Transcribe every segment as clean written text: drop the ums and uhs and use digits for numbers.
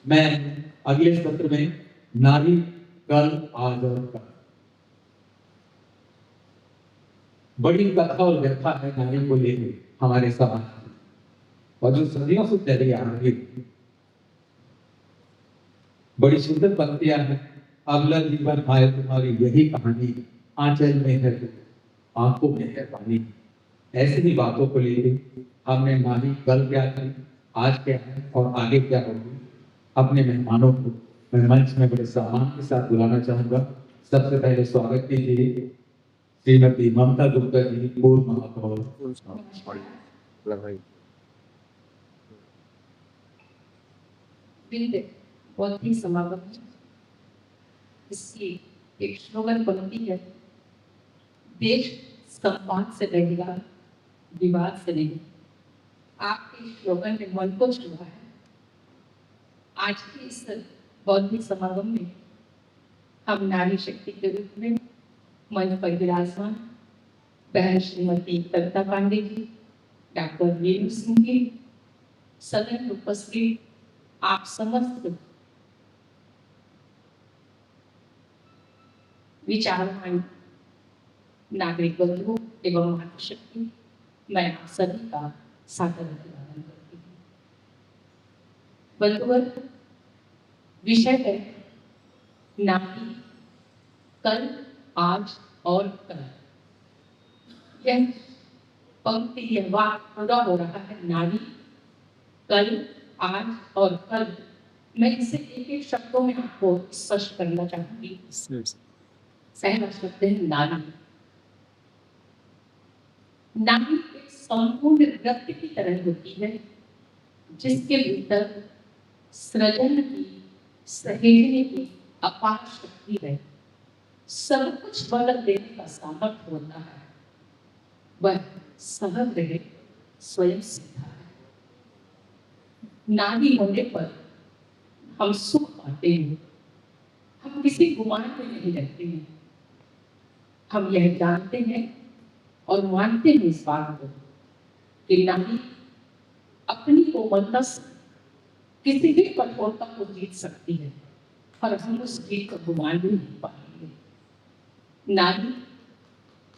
मैं अगले सत्र में नारी कल आज और कल, बड़ी कथा और व्यथा है नारी को लेकर हमारे समाज में, और जो सदियों से चली आ रही बड़ी सुंदर पंक्तियां हैं। अगला जीवन आए तुम्हारी यही कहानी, आंचल में है आंखों में है पानी। ऐसी ही बातों को लेकर हमने नारी कल क्या की, आज क्या है और आगे क्या होगी। अपने मेहमानों को मैं मंच में बड़े सम्मान के साथ बुलाना चाहूंगा। सबसे पहले स्वागत कीजिए श्रीमती ममता गुप्ता जी, पूर्व महापौर। बहुत ही समागम इसकी एक स्लोगन बनती है, देश सम्मान से रहेगा, विवाद से नहीं। आपके स्लोगन ने मन को छुआ है। आज के इस बौद्धिक समागम में हम नारी शक्ति के रूप में मंच पर विराजमान बहन श्रीमती कविता पांडे जी, डॉक्टर वीरू सिंह जी, सदन उपस्थित आप समस्त विचारवान नागरिक बंधुओं एवं मातृशक्ति, मैं आप सभी का सादर अभिवादन करती हूँ। बंधुवर, विषय है नारी कल आज और कल। यह पंक्ति यह वाक्य पूरा हो रहा है, नारी कल आज और कल। मैं इसे एक एक शब्दों में आपको स्पष्ट करना चाहूंगी। पहला शब्द है नारी। नारी एक संपूर्ण व्यक्ति की तरह होती है, जिसके भीतर सृजन की, सहेजने की अपार शक्ति है। सब कुछ बदल देने का सामर्थ्य होता है। वह सहज रहे, स्वयं सिद्धा है। नारी होने पर हम सुख पाते हैं। हम किसी गुमान में नहीं रहते हैं। हम यह जानते हैं और मानते हैं इस बात को कि नारी अपनी कोमलता से किसी भी कठोरता को जीत सकती है, और हम उस जीत का गुमान भी नहीं पाएंगे। नारी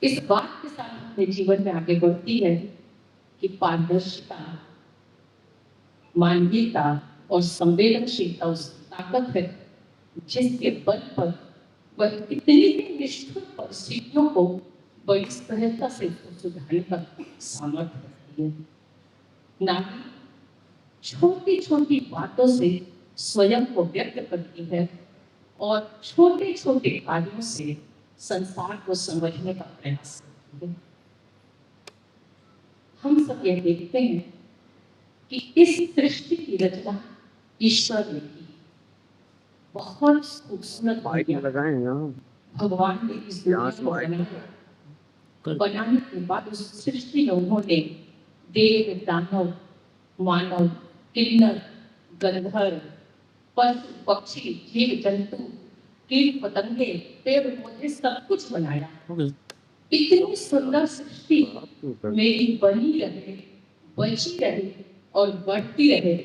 इस बात के साथ अपने जीवन में आगे बढ़ती है कि पारदर्शिता, मानवीयता और संवेदनशीलता उस ताकत है जिसके बल पर वह इतनी भी निष्ठुर परिस्थितियों को बड़ी सहजता से सुधारने का सामर्थ्य रखती है। नारी छोटी छोटी बातों से स्वयं को व्यक्त करती है और छोटे छोटे कार्यों से संसार को समझने का प्रयास करती है। हम सब यह देखते हैं कि इस सृष्टि की रचना ईश्वर ने की, बहुत खूबसूरत भगवान ने इस दुनिया को बनाया। बनाने के बाद उस सृष्टि में उन्होंने देव, दानव, मानव, किन्नर, गंधर्व, पशु, पक्षी, जीव जंतु, कीट पतंगे, पेड़ पौधे सब कुछ बनाया। इतनी सुंदर सृष्टि मेरी बनी रहे, बची रहे और बढ़ती रहे,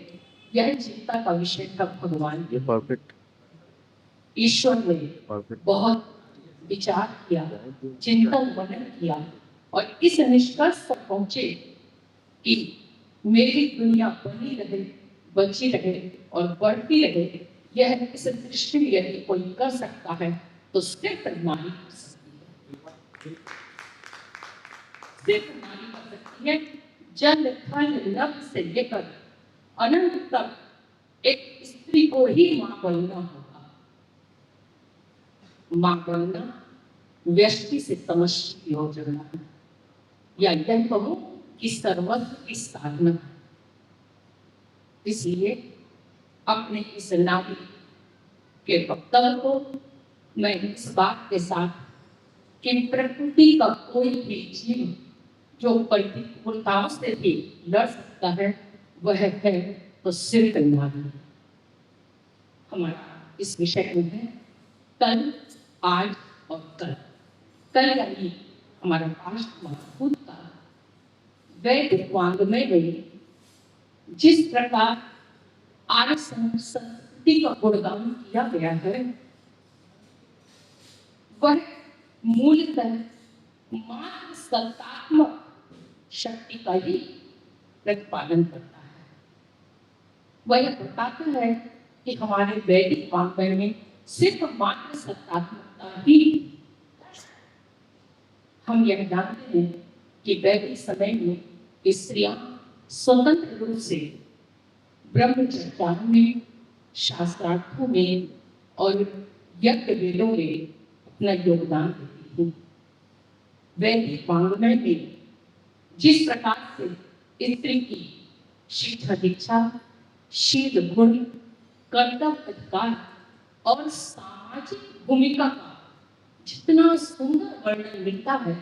यह चिंता का विषय था भगवान के। परफेक्ट ईश्वर ने बहुत विचार किया, चिंतन मनन किया और इस निष्कर्ष पर पहुंचे कि मेरी दुनिया बनी रहे, बची रहे और बढ़ती रहे, यह इस सृष्टि में यदि कोई कर सकता है तो सिर्फ नारी कर सकती है। सिर्फ नारी कर सकती है। जल थल नभ से लेकर अनंत तक एक स्त्री को ही मां बनना होगा। मां बनना व्यष्टि से समष्टि की ओर जाना है, या यह कहूं कि सर्वस्व की साधना है। इसलिए अपने इस नारी के वक्तव्य को मैं इस बात के साथ कि प्रकृति का कोई भी जीव जो प्रतिकूलताओं से भी लड़ सकता है, वह है तो सिर्फ नारी। हमारा इस विषय में है कल, आज और कल। कल यानी हमारा राष्ट्र महत्वपूर्ण का वैदिक वाङ्मय में जिस प्रकार आर्य संस्कृति का गुणगान किया गया है, वह मूलतः मात्र सत्तात्मक शक्ति का ही प्रतिपादन करता है। वह यह बताता है कि हमारे वैदिक वाङ्मय में सिर्फ मात्र सत्तात्मकता ही। हम यह जानते हैं कि वैदिक समय में स्त्रियां स्वतंत्र रूप से ब्रह्मचर्याओं में, शास्त्रार्थों में और यज्ञ वेदों में अपना योगदान देती हैं। वैदिक वाङ्मय में जिस प्रकार से स्त्री की शिक्षा दीक्षा, शील गुण, कर्तव्य अधिकार और सामाजिक भूमिका का जितना सुंदर वर्णन मिलता है,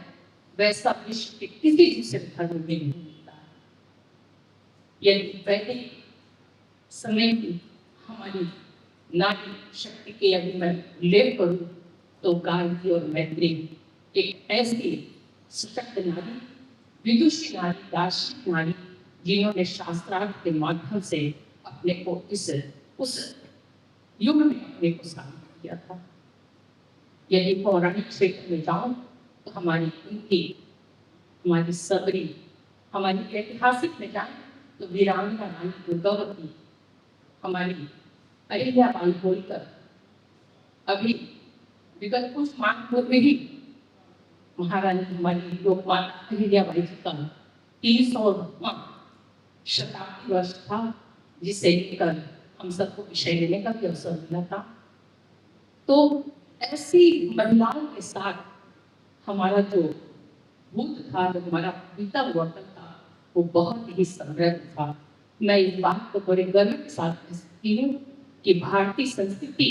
वैसा विश्व के किसी दूसरे धर्म में नहीं मिलता है। यदि वैदिक समय की हमारी नारी शक्ति के यदि मैं उल्लेख करूं तो गांधी और मैत्रेयी एक ऐसी सशक्त नारी, विदुषी नारी, दार्शनिक नारी, जिन्होंने शास्त्रार्थ के माध्यम से अपने को उस युग में अपने को साबित किया था। यदि पौराणिक क्षेत्र में जाऊं तो हमारी सबरी, हमारी ऐतिहासिक में जाए तो वीरांगना रानी दुर्गावती, हमारी अहिल्याबाई होलकर, अभी विगत कुछ माह पूर्व ही महारानी हमारी लोकमाता अहिल्याबाई जी का 300वां शताब्दी वर्ष था, जिसे लेकर हम सबको विषय लेने का भी अवसर मिला था। तो ऐसी महिलाओं के साथ हमारा जो भूत था, जो हमारा बीता हुआ था, वो बहुत ही समृद्ध था। मैं इस बात को बड़े गर्व के साथ कह सकती हूँ कि भारतीय संस्कृति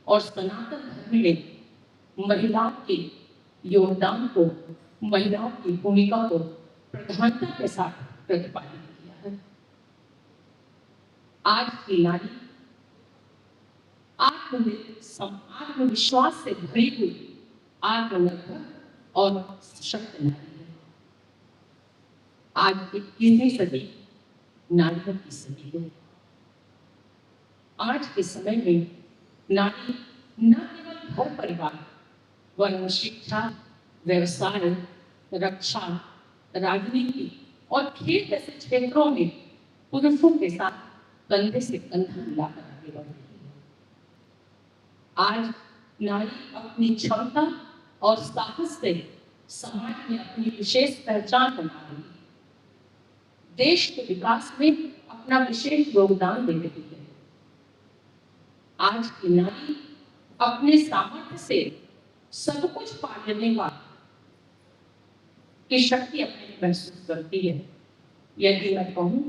और सनातन धर्म ने महिलाओं के योगदान को, महिलाओं की भूमिका को प्रधानता के साथ प्रतिपादित किया है। आज की नारी आत्मविश्वास से भरी हुई, आत्मनिर्भर और सशक्त नारी है। आज 21वीं सदी नारियों की सदी है। आज के समय में नारी न केवल घर परिवार वरन शिक्षा, व्यवसाय, रक्षा, राजनीति और खेल जैसे क्षेत्रों में पुरुषों के साथ कंधे से कंधा मिलाकर आगे बढ़ रही है। आज नारी अपनी क्षमता और साहस से समाज में अपनी विशेष पहचान बना रही है, देश के विकास में अपना विशेष योगदान दे रही है। आज की नारी अपने सामर्थ्य से सब कुछ पा लेने की शक्ति अपने महसूस करती है। यदि मैं कहूं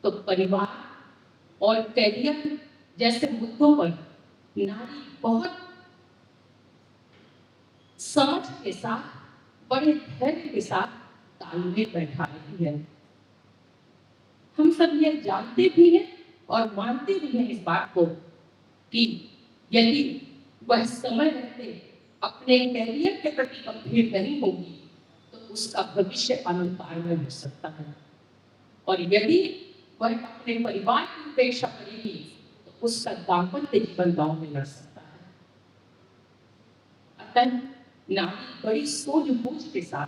तो परिवार और कैरियर जैसे मुद्दों पर नारी बहुत समझ के साथ, बड़े धैर्य के साथ तालमेल बैठा रही है। हम सब ये जानते भी हैं और मानते भी हैं इस बात को कि यदि वह समय रहते अपने कैरियर के प्रति गंभीर नहीं होगी तो उसका भविष्य अंधकार में हो सकता है, और यदि वह अपने परिवार की उपेक्षा करेगी तो उसका दाम्पत्य जीवन दांव में लड़ सकता है। अतः नारी बड़ी सूझबूझ के साथ,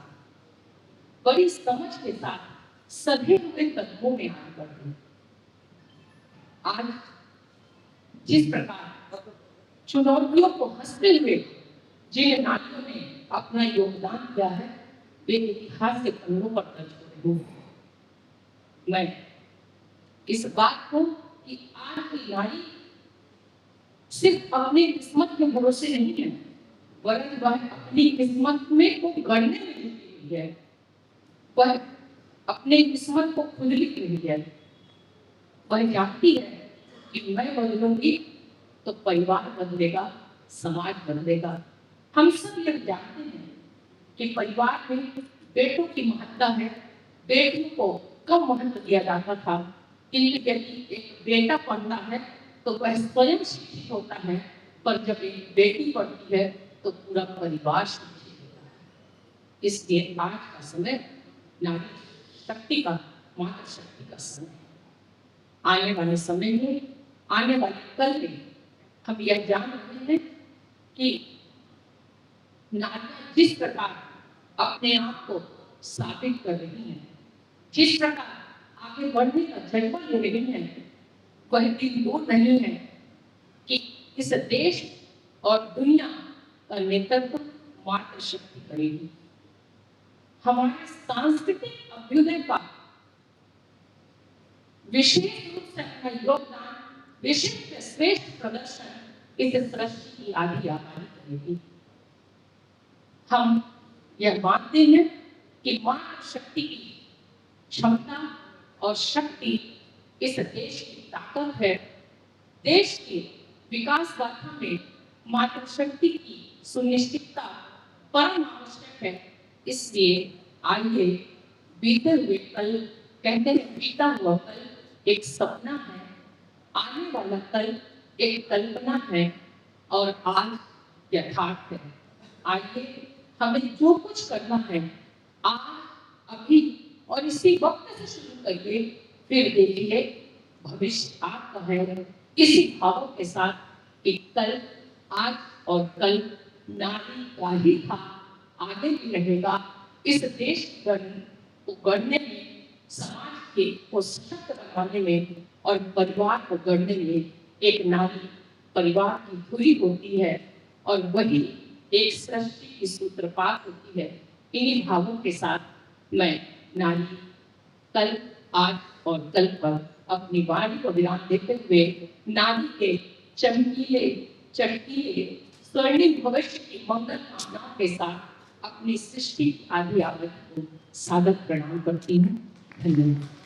बड़ी समझ के साथ सभी हुए कदमों में आगे बढ़ रही। आज जिस प्रकार चुनौतियों को हंसते हुए जिन नारियों ने अपना योगदान दिया है, वे इतिहास के पन्नों पर दर्ज हो रहे हैं। मैं इस बात को कि आज की नारी सिर्फ अपनी किस्मत के भरोसे नहीं है, वरन वह अपनी किस्मत में को गढ़ने में जुटी हुई है। वह अपनी किस्मत को खुद लिख रही है। वह जानती है कि मैं बदलूंगी तो परिवार बदलेगा, समाज बदलेगा। हम सब यह जानते हैं कि परिवार में बेटों की महत्ता है, बेटियों को कम महत्व दिया जाता था, किंतु यदि एक बेटा पढ़ता है तो वह स्वयं शिक्षित होता है, पर जब एक बेटी पढ़ती है तो पूरा परिवार शिक्षित होता है। इसलिए आज का समय नारी शक्ति का, मातृ शक्ति का समय है। आने वाले समय में आने वाले कल में हम यह जान रहे हैं कि नारियां जिस प्रकार अपने आप को साबित कर रही हैं, जिस प्रकार आगे बढ़ने का जज्बा ले रही हैं, वह दिन दूर नहीं है कि इस देश और दुनिया का नेतृत्व मातृशक्ति करेगी। हमारे सांस्कृतिक अभ्युदय का विशेष रूप से अपना योगदान, विशिष्ट श्रेष्ठ प्रदर्शन इस सृष्टि की आदि आबादी करेगी। हम यह मानते हैं कि मातृशक्ति की क्षमता और शक्ति इस देश की ताकत है। देश के विकास गाथा में मातृशक्ति की सुनिश्चितता परम आवश्यक है। इसलिए आइए बीते हुए कल, कहते हैं बीता हुआ कल एक सपना है, आने वाला कल एक कल्पना है और आज यथार्थ है। आइए हमें जो कुछ करना है आज, अभी और इसी वक्त से शुरू करिए, फिर देखिए भविष्य आपका है। इसी भावों के साथ कि कल, आज और कल नारी का ही था, आगे भी रहेगा। इस देश को गढ़ने में, समाज के को सशक्त बनाने में और परिवार को गढ़ने में एक नारी परिवार की धुरी होती है और वही एक सृष्टि की सूत्रपात होती है। इन्हीं भावों के साथ मैं नारी कल, आज और कल पर अपनी वाणी को विराम देते हुए नारी के चमकीले चटकीले स्वर्णिम भविष्य की मंगल कामनाओं के साथ अपनी सृष्टि की आदि आवृत्ति को सादर प्रणाम करती हूँ। धन्यवाद।